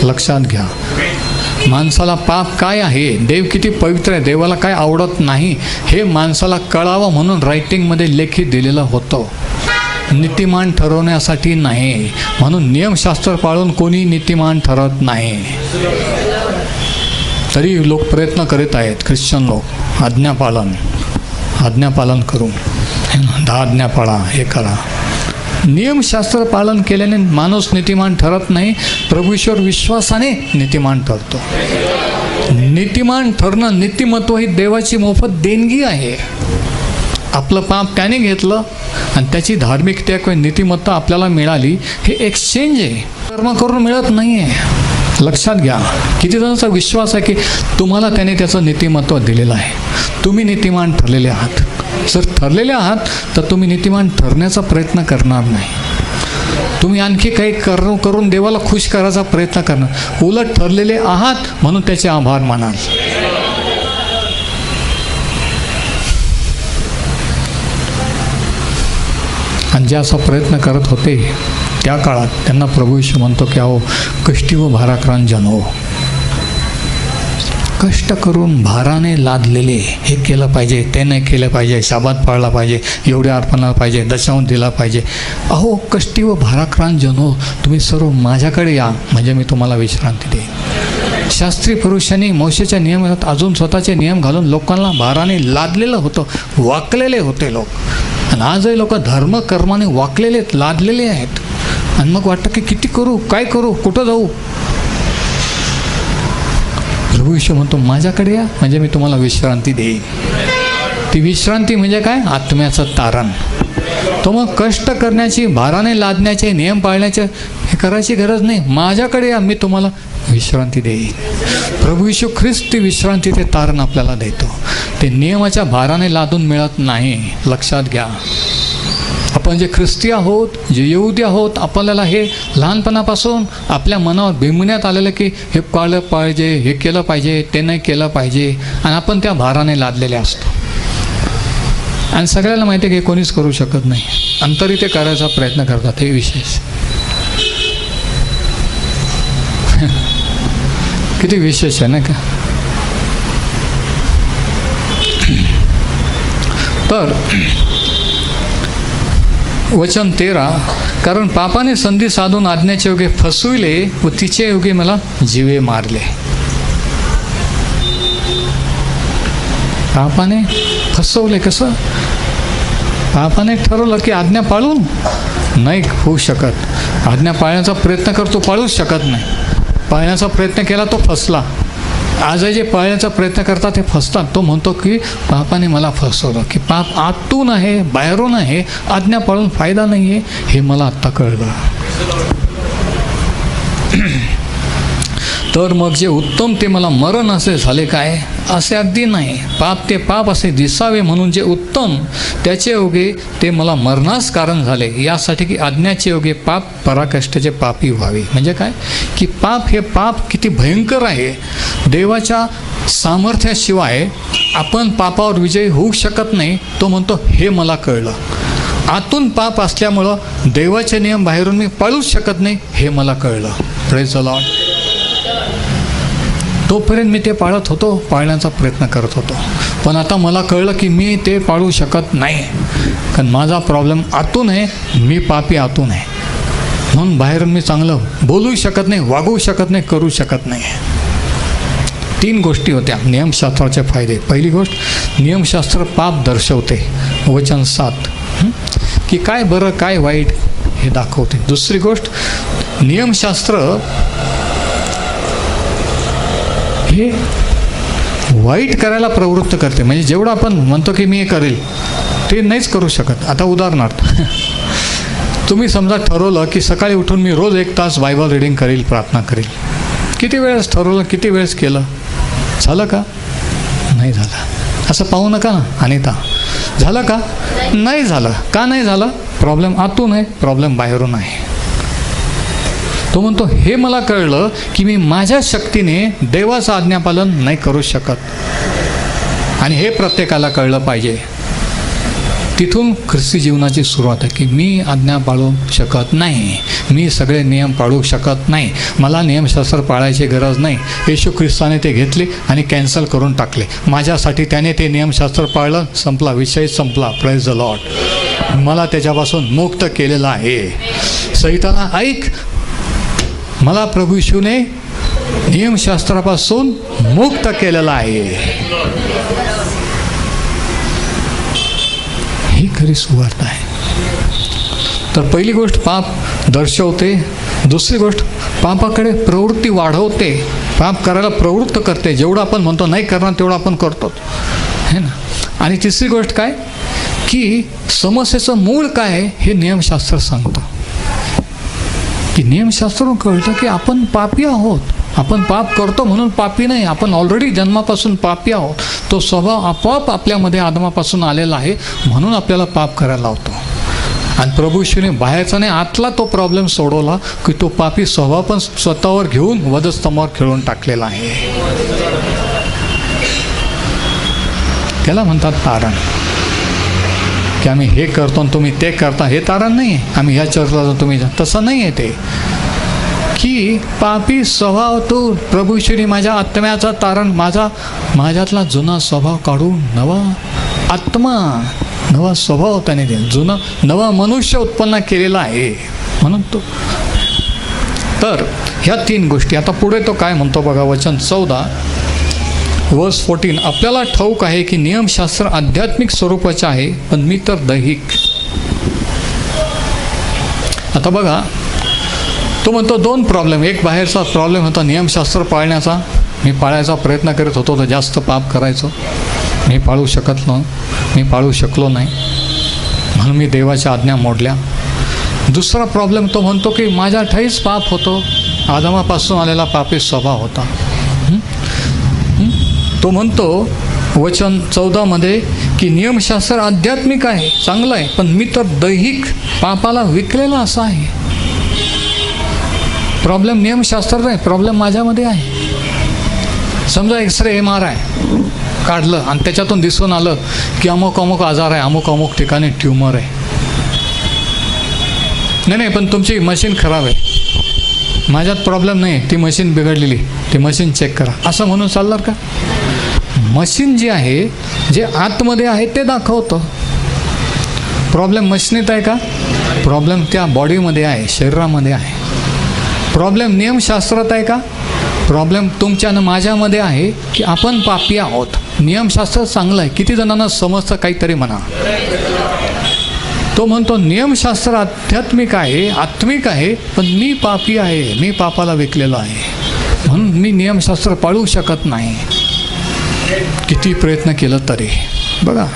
S1: लक्षात घ्या. माणसाला पाप काय आहे, देव किती पवित्र आहे, देवाला काय आवडत नाही हे माणसाला कळावं म्हणून रायटिंगमध्ये लेखी दिलेलं होतं. नीतिमान ठरवण्यासाठी नाही. म्हणून नियमशास्त्र पाळून कोणी नीतिमान ठरत नाही. तरी लोक प्रयत्न करीत आहेत, ख्रिश्चन लोक, आज्ञापालन करून 10 आज्ञा पाळा, हे करा. नियमशास्त्र पालन केल्याने माणूस नीतिमान ठरत नाही, प्रभू ईश्वर विश्वासाने नीतिमान ठरतो. नीतिमान ठरणं, नीतिमत्व ही देवाची मोफत देणगी आहे. आपलं पाप त्याने घेतलं आणि त्याची धार्मिकता किंवा नीतिमत्ता आपल्याला मिळाली. हे एक्सचेंज आहे, कर्म करून मिळत नाही आहे. लक्षात घ्या. किती जणांचा विश्वास आहे की तुम्हाला त्याने त्याचं नीतिमत्व दिलेलं आहे, तुम्ही नीतिमान ठरलेले आहात. जर ठरलेले आहात तर तुम्ही नीतिमान ठरण्याचा प्रयत्न करणार नाही. तुम्ही आणखी काही करून देवाला खुश करायचा प्रयत्न करणार. उलट ठरलेले आहात म्हणून त्याचे आभार मानाल. आणि जे असा प्रयत्न करत होते त्या काळात त्यांना प्रभू येशू म्हणतो की अहो कष्टी व भाराक्रांत जन हो. कष्ट करून भाराने लादलेले, हे केलं पाहिजे, ते नाही केलं पाहिजे, शाबात पाळला पाहिजे, एवढे अर्पणाला पाहिजे, दशांश दिला पाहिजे. अहो कष्टी व भाराक्रांत जन हो, तुम्ही सर्व माझ्याकडे या म्हणजे मी तुम्हाला विश्रांती देईन. शास्त्री पुरुषांनी मोशेच्या नियमात अजून स्वतःचे नियम घालून लोकांना भाराने लादलेलं होतं, वाकलेले होते लोक. आणि आजही लोक धर्मकर्माने वाकलेले, लादलेले आहेत. आणि मग वाटतं की किती करू, काय करू, कुठं जाऊ. प्रभू येशू म्हणतो माझ्याकडे या म्हणजे मी तुम्हाला विश्रांती देईन. ती विश्रांती म्हणजे काय? आत्म्याचं तारण. तो मग कष्ट करण्याची, भाराने लादण्याचे, नियम पाळण्याचे हे करायची गरज नाही. माझ्याकडे या, मी तुम्हाला विश्रांती देईन. प्रभू येशू ख्रिस्त विश्रांती ते तारण आपल्याला देतो. ते नियमाच्या भाराने लादून मिळत नाही. लक्षात घ्या. आपण आपण जे ख्रिस्ती आहोत, जे यहुदी आहोत, आपल्याला हे लहानपणापासून आपल्या मनावर बिंबण्यात आलेलं की हे कळलं पाहिजे, हे केलं पाहिजे, ते नाही केलं पाहिजे, आणि आपण त्या भाराने लादलेले असतो. आणि सगळ्याला माहिती आहे की कोणीच करू शकत नाही, अंतरी ते करायचा प्रयत्न करतात. हे विशेष किती विशेष आहे ना का. तर वचन 13, कारण पापाने संधी साधून आज्ञेचे योगे फसविले व तिचे योगे मला जीवे मारले. पापाने फसवले. कसं? पापाने ठरवलं की आज्ञा पाळून नाही होऊ शकत, आज्ञा पाळण्याचा प्रयत्न करतो, पाळूच शकत नाही. पाळण्याचा प्रयत्न केला तो फसला. आजही जे पाळण्याचा प्रयत्न करतात ते फसतात. तो म्हणतो की पापाने मला फसवलं, की पाप आतून आहे, बाहेरून आहे, आज्ञा पाळून फायदा नाही आहे, हे मला आत्ता कळलं. तर मग जे उत्तम ते मला मरण असे झाले काय? असे अगदी नाही. पाप ते पाप असे दिसावे म्हणून जे उत्तम त्याचे योगे ते मला मरणास कारण झाले, यासाठी की आज्ञाचे योगे पाप पराकाष्ठेचे पापी व्हावे. म्हणजे काय? की पाप हे पाप किती भयंकर आहे. देवाच्या सामर्थ्याशिवाय आपण पापावर विजयी होऊ शकत नाही. तो म्हणतो हे मला कळलं. आतून पाप असल्यामुळं देवाचे नियम बाहेरून मी पाळूच शकत नाही, हे मला कळलं. Praise the Lord. तोपर्यंत मी ते पाळत होतो, पाळण्याचा प्रयत्न करत होतो, पण आता मला कळलं की मी ते पाळू शकत नाही, कारण माझा प्रॉब्लेम आतून आहे, मी पापी आतून आहे. म्हणून बाहेरून मी चांगलं बोलू शकत नाही, वागू शकत नाही, करू शकत नाही. 3 गोष्टी होत्या नियमशास्त्राचे फायदे. पहिली गोष्ट, नियमशास्त्र पाप दर्शवते, वचन 7, की काय बरं काय वाईट हे दाखवते. दुसरी गोष्ट, नियमशास्त्र हे वाईट करायला प्रवृत्त करते. म्हणजे जेवढं आपण म्हणतो की मी हे करेल ते नाहीच करू शकत. आता उदाहरणार्थ, तुम्ही समजा ठरवलं की सकाळी उठून मी रोज 1 तास बायबल रीडिंग करील, प्रार्थना करील. किती वेळेस ठरवलं, किती वेळेस केलं? झालं का? नाही झालं. असं पाहू नका ना अनिता. झालं का? नाही झालं. का नाही झालं? प्रॉब्लेम आतून आहे, प्रॉब्लेम बाहेरून आहे. तो म्हणतो हे मला कळलं की मी माझ्या शक्तीने देवाचं आज्ञापालन नाही करू शकत, आणि हे प्रत्येकाला कळलं पाहिजे. तिथून ख्रिस्ती जीवनाची सुरुवात आहे की मी आज्ञा पाळू शकत नाही, मी सगळे नियम पाळू शकत नाही, मला नियमशास्त्र पाळायची गरज नाही. येशू ख्रिस्ताने ते घेतले आणि कॅन्सल करून टाकले. माझ्यासाठी त्याने ते नियमशास्त्र पाळलं, संपला विषय, संपला. Praise the Lord. मला त्याच्यापासून मुक्त केलेलं आहे. सैताना ऐक, मला प्रभू येशूने नियमशास्त्रापासून मुक्त केलेलं आहे. ही खरी सुवार्ता आहे. तर पहिली गोष्ट पाप दर्शवते. दुसरी गोष्ट पापाकडे प्रवृत्ती वाढवते, पाप करायला प्रवृत्त करते. जेवढं आपण म्हणतो नाही करणार तेवढं आपण करतो, है ना. आणि तिसरी गोष्ट काय, की समस्येचं मूळ काय आहे हे नियमशास्त्र सांगतं. की नियमशास्त्रातून कळतं की आपण पापी आहोत. आपण पाप करतो म्हणून पापी नाही, आपण ऑलरेडी जन्मापासून पापी आहोत. तो स्वभाव आपोआप आपल्यामध्ये आदमापासून आलेला आहे, म्हणून आपल्याला पाप करायला लावतो. आणि प्रभू येशूने बाहेरचा नाही आतला तो प्रॉब्लेम सोडवला की तो पापी स्वभाव पण स्वतःवर घेऊन वधस्तंभावर खेळून टाकलेला आहे. त्याला म्हणतात तारण. की आम्ही हे करतो आणि तुम्ही ते करता, हे तारण नाही आहे. आम्ही ह्या चर्चला जातो, तुम्ही तसं नाही आहे. ते की पापी स्वभाव तो प्रभू येशूने माझ्या आत्म्याचा तारण, माझ्यातला जुना स्वभाव काढून नवा आत्मा, नवा स्वभाव त्याने दिला, नवा मनुष्य उत्पन्न केलेला आहे. म्हणून तो तर ह्या 3 गोष्टी. आता पुढे तो काय म्हणतो बघा, वचन 14 वर्स 14. आपल्याला ठाऊक आहे की नियमशास्त्र आध्यात्मिक स्वरूपाचे आहे, पण मी तर दैहिक. आता बघा, तो म्हणतो 2 प्रॉब्लेम. एक बाहेरचा प्रॉब्लेम होता नियमशास्त्र पाळण्याचा, मी पाळायचा प्रयत्न करत होतो तर जास्त पाप करायचो, मी पाळू शकलो नाही, म्हणून मी देवाच्या आज्ञा मोडल्या. दुसरा प्रॉब्लेम तो म्हणतो की माझ्या ठाईच पाप होतो, आदमापासून आलेला पापी स्वभाव होता. तो म्हणतो वचन 14 की नियमशास्त्र आध्यात्मिक आहे, चांगलं आहे, पण मी तर दैहिक पापाला विकलेला असा आहे. प्रॉब्लेम नियमशास्त्र नाही, प्रॉब्लेम माझ्यामध्ये आहे. समजा एक्सरे MRI काढलं आणि त्याच्यातून दिसून आलं की अमुक अमुक आजार आहे, अमुक अमुक ठिकाणी ट्यूमर आहे. नाही, पण तुमची मशीन खराब आहे, माझ्यात प्रॉब्लेम नाही, ती मशीन बिघडलेली, ती मशीन चेक करा, असं म्हणून चालणार का? मशीन जी आहे, जे आतमध्ये आहे ते दाखवतं. प्रॉब्लेम मशीनीत आहे का? प्रॉब्लेम त्या बॉडीमध्ये आहे, शरीरामध्ये आहे. प्रॉब्लेम नियमशास्त्रात आहे का? प्रॉब्लेम तुमच्या आणि माझ्यामध्ये आहे की आपण पापी आहोत. नियमशास्त्र चांगलं आहे, किती जणांना समजतं काहीतरी म्हणा. तो म्हणतो नियमशास्त्र आध्यात्मिक आहे, आत्मिक आहे, पण मी पापी आहे, मी पापाला विकलेलो आहे, म्हणून मी नियमशास्त्र पाळू शकत नाही, किती प्रयत्न केलं तरी. बघा,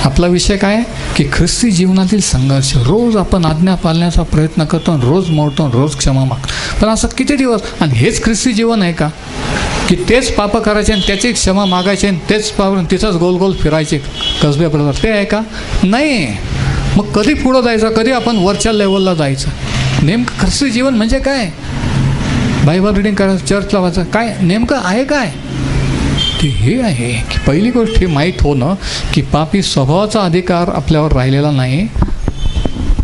S1: आपला विषय काय आहे की ख्रिस्ती जीवनातील संघर्ष. रोज आपण आज्ञा पाळण्याचा प्रयत्न करतो, रोज मोडतो, रोज क्षमा मागतो, पण असं किती दिवस? आणि हेच ख्रिस्ती जीवन आहे का? की तेच पाप करायचे आणि त्याची क्षमा मागायचे आणि तेच पाप तिथंच गोल गोल फिरायचे कसब्याप्रमाणे, ते आहे का? नाही. मग कधी पुढं जायचं, कधी आपण वरच्या लेवलला जायचं? नेमकं ख्रिस्ती जीवन म्हणजे काय? बायबल रिडिंग करायचं, चर्च लावायचं, काय नेमकं आहे काय? ते हे आहे की पहिली गोष्ट हे माहीत होणं की पापी स्वभावाचा अधिकार आपल्यावर राहिलेला नाही,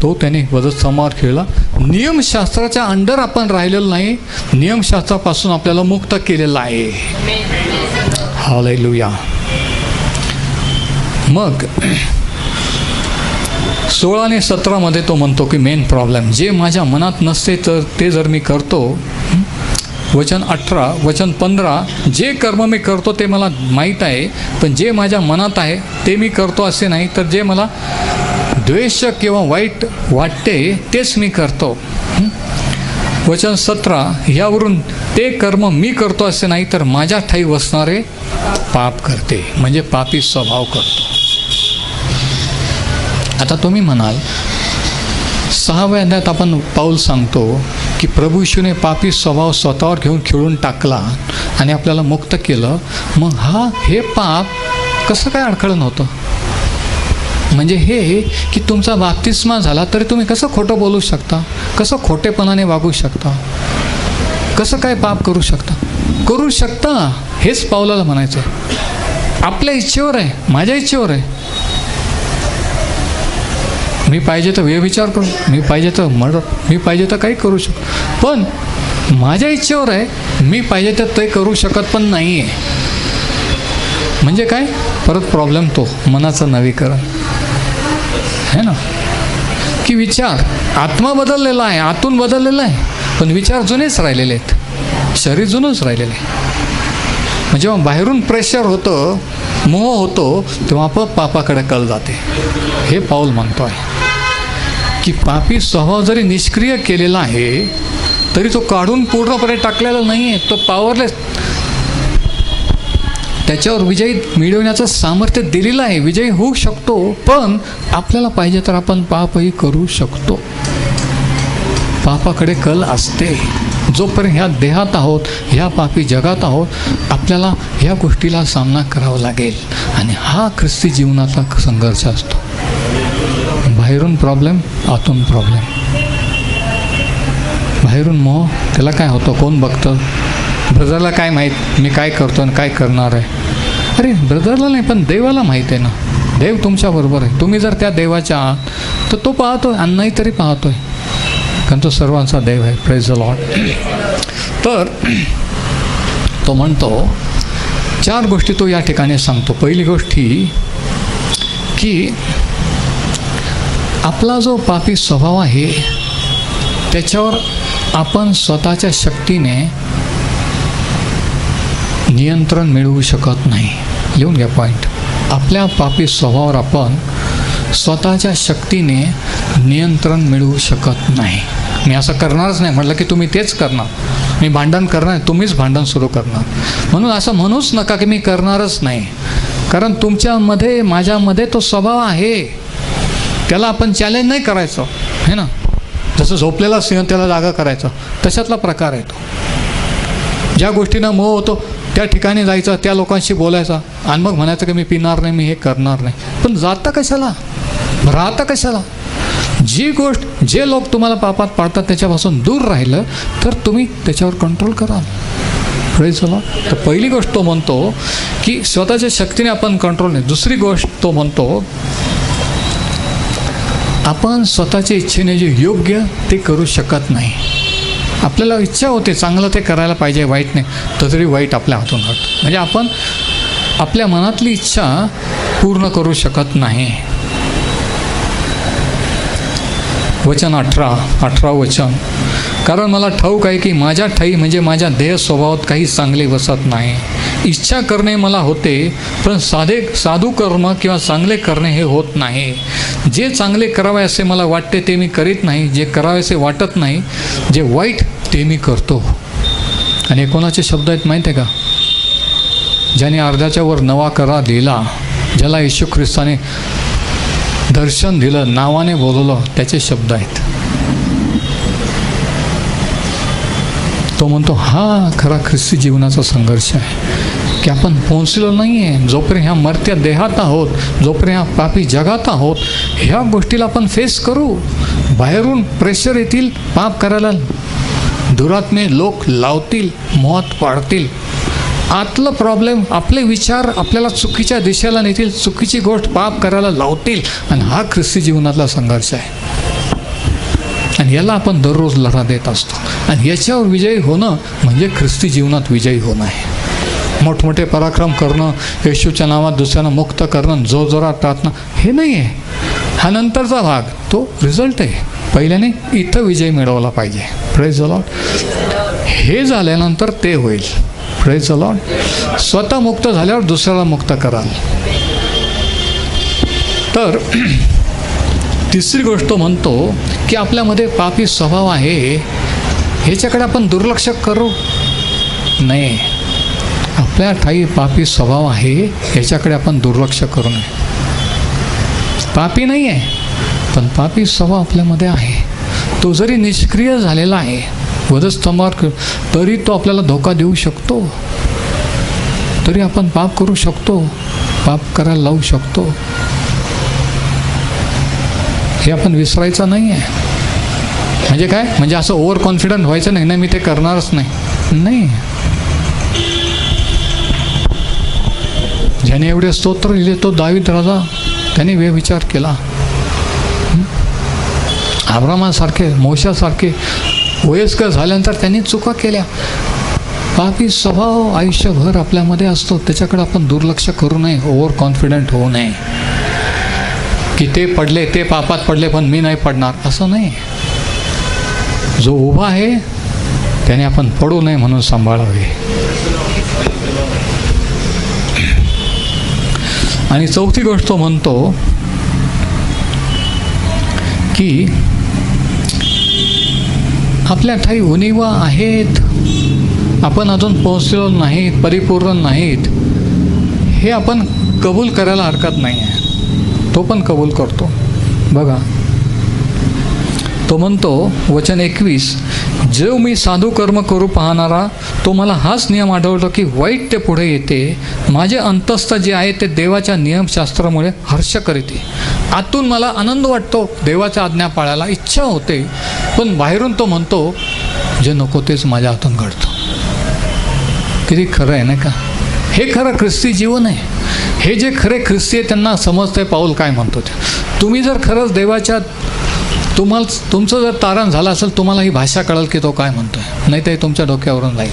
S1: तो त्याने वजत समार खेळला. नियमशास्त्राच्या अंडर आपण राहिलेलो नाही, नियमशास्त्रापासून आपल्याला मुक्त केलेलं आहे. हालेलुया. मग 16 आणि 17 तो म्हणतो की मेन प्रॉब्लेम जे माझ्या मनात नसते तर ते जर मी करतो. वचन 18, वचन 15, जे कर्म मी करतो ते मला माहीत आहे, पण जे माझ्या मनात आहे ते मी करतो असे नाही, तर जे मला द्वेष किंवा वाईट वाटते तेच मी करतो. वचन 17, ह्यावरून ते कर्म मी करतो असे नाही, तर माझ्या ठाई वसणारे पाप करते, म्हणजे पापी स्वभाव करतो. आता तुम्ही म्हणाल 6व्या अध्यायात आपण पाऊल सांगतो की प्रभू येशूने पापी स्वभाव स्वतःवर घेऊन खिळून टाकला आणि आपल्याला मुक्त केलं. मग हे पाप कसं काय अडखळण होतं? म्हणजे हे की तुमचा बाप्तिस्मा झाला तरी तुम्ही कसं खोटं बोलू शकता, कसं खोटेपणाने वागू शकता, कसं काय पाप करू शकता? करू शकता, हेच पाऊलाला म्हणायचं. आपल्या इच्छेवर आहे, माझ्या इच्छेवर आहे. मी पाहिजे तर व्यभिचार करू, मी पाहिजे तर मर्डर, मी पाहिजे तर काही करू शकतो, पण माझ्या इच्छेवर आहे. मी पाहिजे तर ते करू शकत पण नाही आहे. म्हणजे काय? परत प्रॉब्लेम तो मनाचं नवीकरण है ना, की विचार आत्मा बदललेला आहे, आतून बदललेला आहे, पण विचार जुनेच राहिलेले आहेत, शरीर जुनंच राहिलेलं आहे. म्हणजे जेव्हा बाहेरून प्रेशर होतं, मोह होतो, तेव्हा आपण पापाकडे कल जाते. हे पाऊल म्हणतो आहे की पापी स्वभाव जरी निष्क्रिय केलेला आहे तरी तो काढून पूर्णपणे टाकलेला नाही आहे, तो पॉवरलेस. त्याच्यावर विजयी मिळवण्याचं सामर्थ्य दिलेलं आहे, विजयी होऊ शकतो, पण आपल्याला पाहिजे तर आपण पापही करू शकतो. पापाकडे कल असते. जोपर्यंत ह्या देहात आहोत, ह्या पापी जगात आहोत, आपल्याला ह्या गोष्टीला सामना करावा लागेल. आणि हा ख्रिस्ती जीवनाचा संघर्ष असतो. बाहेरून प्रॉब्लेम, आतून प्रॉब्लेम. बाहेरून मोह, त्याला काय होतं, कोण बघतं? ब्रदरला काय माहीत मी काय करतो आणि काय करणार आहे? अरे ब्रदरला नाही, पण देवाला माहीत आहे ना. देव तुमच्याबरोबर आहे. तुम्ही जर त्या देवाच्या आहात तर तो पाहतोय, आणि नाही तरी पाहतोय, कारण तो सर्वांचा देव आहे. Praise the Lord. तर तो म्हणतो 4 गोष्टी तो या ठिकाणी सांगतो. पहिली गोष्ट ही की आपला जो पापी स्वभाव आहे त्याच्यावर आपण स्वतःच्या शक्तीने नियंत्रण मिळवू शकत नाही. लिहून घ्या पॉईंट. आपल्या पापी स्वभावावर आपण स्वतःच्या शक्तीने नियंत्रण मिळवू शकत नाही. मी असं करणारच नाही म्हटलं की तुम्ही तेच करणार. मी भांडण करणार, तुम्हीच भांडण सुरू करणार. म्हणून असं म्हणूच नका की मी करणारच नाही, कारण तुमच्यामध्ये माझ्यामध्ये तो स्वभाव आहे. त्याला आपण चॅलेंज नाही करायचं है ना. जसं झोपलेला सिंह त्याला जागा करायचं, तशातला प्रकार आहे तो. ज्या गोष्टीनं मोह होतो त्या ठिकाणी जायचं, त्या लोकांशी बोलायचं आणि मग म्हणायचं की मी पिणार नाही, मी हे करणार नाही. पण जाता कशाला, राहता कशाला? जी गोष्ट, जे लोक तुम्हाला पापात पाडतात त्याच्यापासून दूर राहिलं तर तुम्ही त्याच्यावर कंट्रोल कराल. Praise the Lord. तर पहिली गोष्ट तो म्हणतो की स्वतःच्या शक्तीने आपण कंट्रोल नाही. दुसरी गोष्ट तो म्हणतो आपण स्वतःच्या इच्छेने जे योग्य ते करू शकत नाही. आपल्याला इच्छा होते चांगलं ते करायला पाहिजे, वाईट नाही, तरी वाईट आपल्या हातून घडतं. म्हणजे आपण आपल्या मनातली इच्छा पूर्ण करू शकत नाही. वचन 18 वचन, कारण मला ठाऊक आहे की माझ्या ठाई म्हणजे माझ्या देह स्वभावात काही चांगले बसत नाही. इच्छा करणे मला होते, पण साधू कर्म किंवा चांगले करणे हे होत नाही. जे चांगले करावे असे मला वाटते ते मी करीत नाही, जे करावे असे वाटत नाही, जे वाईट ते मी करतो. आणि हे कोणाचे शब्द आहेत माहीत आहे का? ज्याने अर्ध्याच्या वर नवा करा दिला, ज्याला येशू ख्रिस्ताने दर्शन दिलं, नावाने बोलवलं, त्याचे शब्द आहेत. तो म्हणतो हा खरा ख्रिस्ती जीवनाचा संघर्ष आहे की आपण पोहोचलो नाही आहे. जोपर्यंत ह्या मर्त्या देहात आहोत, जोपर्यंत ह्या पापी जगात आहोत, ह्या गोष्टीला आपण फेस करू. बाहेरून प्रेशर येतील, पाप करायला दुरात्मे लोक लावतील, मोहात पाडतील. आतलं प्रॉब्लेम, आपले विचार आपल्याला चुकीच्या दिशेला नेतील, चुकीची गोष्ट पाप करायला लावतील. आणि हा ख्रिस्ती जीवनातला संघर्ष आहे. आणि याला आपण दररोज लढा देत असतो. आणि याच्यावर विजयी होणं म्हणजे ख्रिस्ती जीवनात विजयी होणं आहे. मोठमोठे पराक्रम करणं, येशूच्या नावात दुसऱ्यांना मुक्त करणं, जोरजोरात प्रार्थना, हे नाही आहे. हा नंतरचा भाग, तो रिझल्ट आहे. पहिल्याने इथं विजय मिळवला पाहिजे. Praise the Lord. हे झाल्यानंतर ते होईल. Praise the Lord. स्वतः मुक्त झाल्यावर दुसऱ्याला मुक्त कराल. तर तिसरी गोष्ट म्हणतो की आपल्यामध्ये पापी स्वभाव आहे, ह्याच्याकडे आपण दुर्लक्ष करू नये. आपल्या ठाई पापी स्वभाव आहे, ह्याच्याकडे आपण दुर्लक्ष करू नये. पापी नाही आहे, पण पापी स्वभाव आपल्यामध्ये आहे. तो जरी निष्क्रिय झालेला आहे, वधस्तंभावर, तरी तो आपल्याला धोका देऊ शकतो. तरी आपण पाप करू शकतो, पाप करायला लावू शकतो. हे आपण विसरायचं नाही आहे. म्हणजे काय, म्हणजे असं ओव्हर कॉन्फिडंट व्हायचं नाही, नाही मी ते करणारच नाही. ज्याने एवढे स्तोत्र लिहिले तो दावीद राजा, त्याने विचार केला. अब्रामासारखे, मोशासारखे वयस्कर झाल्यानंतर त्यांनी चुका केल्या. पापी स्वभाव आयुष्यभर आपल्यामध्ये असतो, त्याच्याकडे आपण दुर्लक्ष करू नये, ओव्हर कॉन्फिडंट होऊ नये की ते पडले, ते पापात पडले पण मी नाही पडणार, असं नाही. जो उभा आहे त्याने आपण पडू नये म्हणून सांभाळावे. आणि चौथी गोष्ट तो म्हणतो की आपल्या ठाई उणिवा आहेत, आपण अजून पोहोचलो नाहीत, परिपूर्ण नाहीत, हे आपण कबूल करायला हरकत नाही आहे. तो पण कबूल करतो. बघा, तो म्हणतो वचन 21, जो मी साधू कर्म करू पाहणारा, तो मला हाच नियम आढळतो की वाईट ते पुढे येते. माझे अंतस्थ जे आहे ते देवाच्या नियमशास्त्रामुळे हर्ष करते. आतून मला आनंद वाटतो, देवाच्या आज्ञा पाळायला इच्छा होते, पण बाहेरून तो म्हणतो जे नको तेच माझ्या हातून घडतं. किती खरं आहे नाही का? हे खरं ख्रिस्ती जीवन आहे. हे जे खरे ख्रिस्ती आहे त्यांना समजतंय पाऊल काय म्हणतो ते. तुम्ही जर खरंच देवाच्या, तुमचं जर तारण झालं असेल, तुम्हाला ही भाषा कळेल की तो काय म्हणतोय, नाही तर तुमच्या डोक्यावरून जाईल.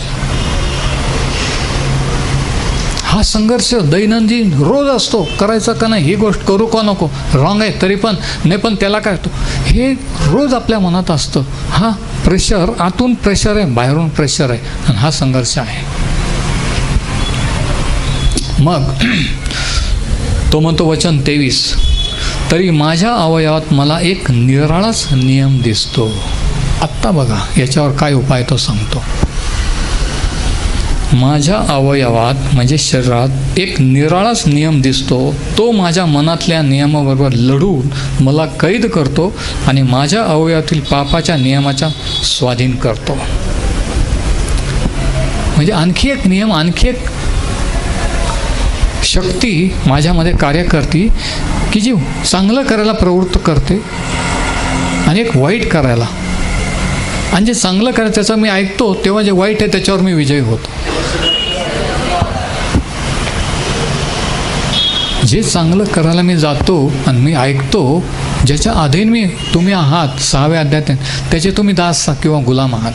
S1: हा संघर्ष दैनंदिन रोज असतो. करायचा का नाही, ही गोष्ट करू का नको, रॉंग आहे तरी पण नाही, पण त्याला काय होतं, हे रोज आपल्या मनात असतं. हा प्रेशर, आतून प्रेशर आहे, बाहेरून प्रेशर आहे, आणि हा संघर्ष आहे. मग तो म्हणतो वचन 23, तरी माझ्या अवयवात मला एक निराळाच नियम दिसतो. आत्ता बघा याच्यावर काय उपाय तो सांगतो. माझ्या अवयवात म्हणजे शरीरात एक निराळाच नियम दिसतो. तो माझ्या मनातल्या नियमाबरोबर लढून मला कैद करतो आणि माझ्या अवयवातील पापाच्या नियमाचा स्वाधीन करतो. म्हणजे आणखी एक नियम, आणखी एक शक्ती माझ्यामध्ये कार्य करते की जी चांगलं करायला प्रवृत्त करते आणि एक वाईट करायला. आणि जे चांगलं करायचं त्याचं मी ऐकतो तेव्हा जे वाईट आहे त्याच्यावर मी विजयी होतो. जे चांगलं करायला मी जातो आणि मी ऐकतो, ज्याच्या अधीन तुम्ही आहात 6व्या अध्यायात त्याचे तुम्ही दास किंवा गुलाम आहात,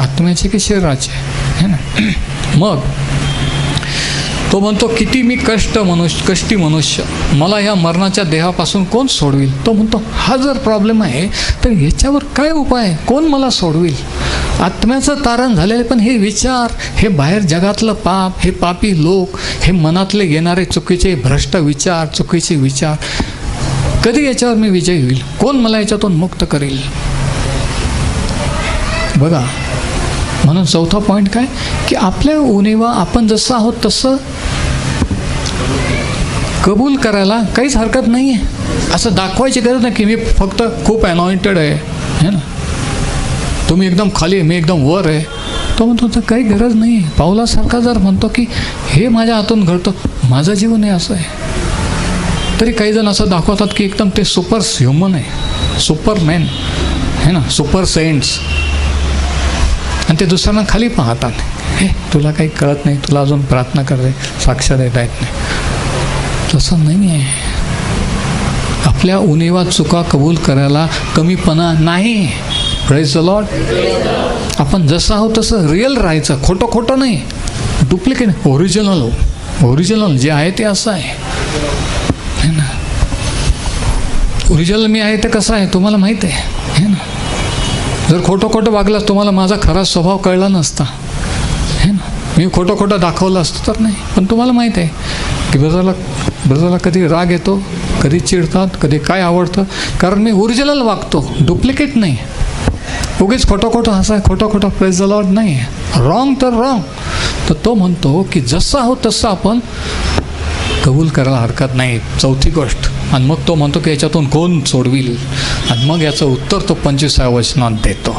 S1: आत्म्याचे की शरीराचे, है ना. मग तो म्हणतो किती मी कष्टी मनुष्य, मला ह्या मरणाच्या देहापासून कोण सोडविल. तो म्हणतो हा जर प्रॉब्लेम आहे तर ह्याच्यावर काय उपाय आहे, कोण मला सोडविल. आत्म्याचं तारण झालेलं, पण हे विचार, हे बाहेर जगातलं पाप, हे पापी लोक, हे मनातले येणारे चुकीचे भ्रष्ट विचार, चुकीचे विचार, कधी याच्यावर मी विजयी होईल, कोण मला याच्यातून मुक्त करेल. बघा, म्हणून चौथा पॉईंट काय की आपल्या उणीवा आपण जसं आहोत तसं कबूल करायला काहीच हरकत नाही आहे. असं दाखवायची गरज नाही की मी फक्त खूप अनॉइंटेड आहे ना, तुम्ही एकदम खाली आहे, मी एकदम वर आहे. तो म्हणतो तर काही गरज नाही आहे. पावलासारखा जर म्हणतो की हे माझ्या हातून घडतं, माझं जीवन हे असं आहे, तरी काही जण असं दाखवतात की एकदम ते सुपर ह्युमन आहे, सुपरमॅन है ना, सुपर सेंट्स, आणि ते दुसऱ्यांना खाली पाहतात. हे तुला काही कळत नाही, तुला अजून प्रार्थना करते, साक्ष देता येत नाही. तसं नाही आहे. आपल्या उणीवा चुका कबूल करायला कमीपणा नाही. Praise the Lord. आपण जसं आहोत तसं रिअल राहायचं, खोटं नाही, डुप्लिकेट, ओरिजिनल जे आहे ते असं आहे ना. ओरिजिनल मी आहे ते कसं आहे तुम्हाला माहीत आहे ना. जर खोटं वागलास तुम्हाला माझा खरा स्वभाव कळला नसता, है ना. मी खोटं दाखवलं असतं तर नाही. पण तुम्हाला माहीत आहे की ब्रदरला कधी राग येतो, कधी चिडतात, कधी काय आवडतं, कारण मी ओरिजिनल वागतो, डुप्लिकेट नाही. उगीच खोटं हसा, खोटं प्रेज द लॉर्ड नाही, रॉंग तर रॉंग. तर तो म्हणतो की जसं आहोत तसं आपण कबूल करायला हरकत नाही. चौथी गोष्ट. आणि मग तो म्हणतो की याच्यातून कोण सोडविल, आणि मग याचं उत्तर तो 25व्या वचनात देतो.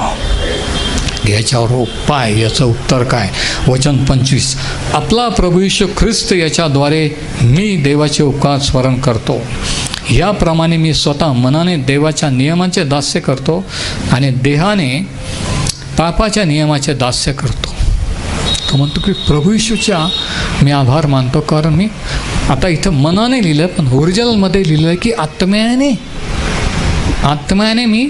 S1: याच्यावर उपाय, याचं उत्तर काय. वचन 25, आपला प्रभू येशू ख्रिस्त याच्याद्वारे मी देवाचे उपकार स्मरण करतो. याप्रमाणे मी स्वतः मनाने देवाच्या नियमांचे दास्य करतो आणि देहाने पापाच्या नियमाचे दास्य करतो. तो म्हणतो की प्रभू येशूच्या मी आभार मानतो, कारण मी आता इथं मनाने लिहिलं, पण ओरिजिनलमध्ये लिहिलं आहे की आत्म्याने मी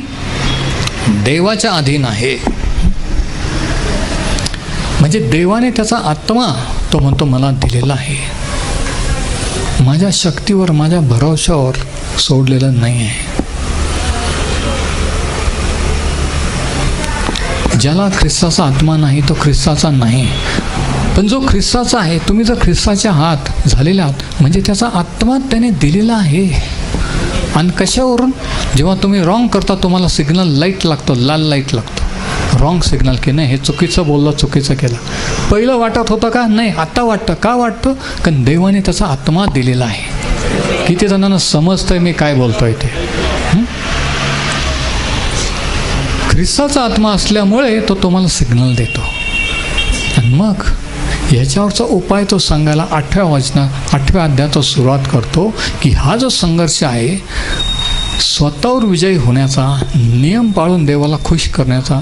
S1: देवाच्या अधीन आहे. म्हणजे देवाने त्याचा आत्मा तो म्हणतो मला दिलेला आहे, माझ्या शक्तीवर, माझ्या भरवशावर सोडलेलं नाही आहे. ज्याला ख्रिस्ताचा आत्मा नाही तो ख्रिस्ताचा नाही. पण जो ख्रिस्ताचा आहे, तुम्ही जर ख्रिस्ताच्या हात झालेले आहात म्हणजे त्याचा आत्मा त्याने दिलेला आहे. आणि कशावरून, जेव्हा तुम्ही रॉंग करता तुम्हाला सिग्नल लाईट लागतो, लाल लाईट लागतो, रॉंग सिग्नल की नाही हे चुकीचं बोललं, चुकीचं केलं. पहिलं वाटत होतं का नाही, आता वाटतं. का वाटतं, कारण देवाने त्याचा आत्मा दिलेला आहे. किती जणांना समजतंय मी काय बोलतोय ते. ख्रिस्ताचा आत्मा असल्यामुळे तो तुम्हाला सिग्नल देतो. आणि मग ह्याच्यावरचा उपाय तो सांगायला 8व्या अध्यायात सुरुवात करतो की हा जो संघर्ष आहे स्वतःवर विजयी होण्याचा, नियम पाळून देवाला खुश करण्याचा,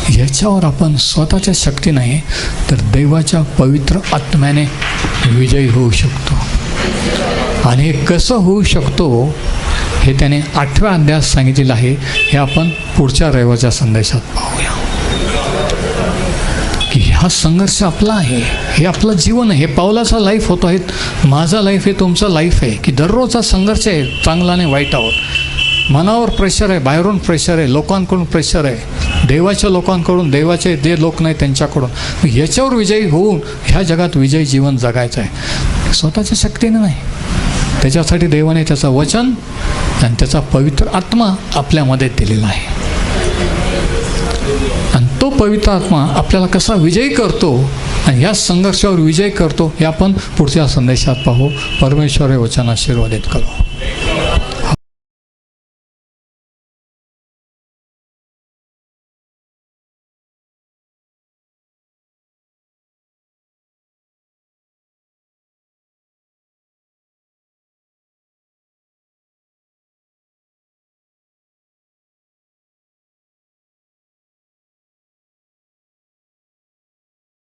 S1: ह्याच्यावर आपण स्वतःच्या शक्ती नाही तर देवाच्या पवित्र आत्म्याने विजयी होऊ शकतो. आणि हे कसं होऊ शकतो हे त्याने 8व्या अध्यायात सांगितलेलं आहे. हे आपण पुढच्या रविवारच्या संदेशात पाहूया की हा संघर्ष आपला आहे, हे आपलं जीवन आहे, हे पावलाचा लाईफ होतो आहे, माझा लाईफ हे तुमचं लाईफ आहे की दररोजचा संघर्ष आहे, चांगला आणि वाईट आहोत. मनावर प्रेशर आहे, बाहेरून प्रेशर आहे, लोकांकडून प्रेशर आहे, देवाच्या लोकांकडून, देवाचे जे लोक नाही त्यांच्याकडून. ह्याच्यावर विजयी होऊन ह्या जगात विजयी जीवन जगायचं आहे, स्वतःच्या शक्तीने नाही. त्याच्यासाठी देवाने त्याचं वचन आणि त्याचा पवित्र आत्मा आपल्यामध्ये दिलेला आहे. आणि तो पवित्र आत्मा आपल्याला कसा विजयी करतो आणि या संघर्षावर विजय करतो हे आपण पुढच्या संदेशात पाहू. परमेश्वर हे वचन आशीर्वादित करू.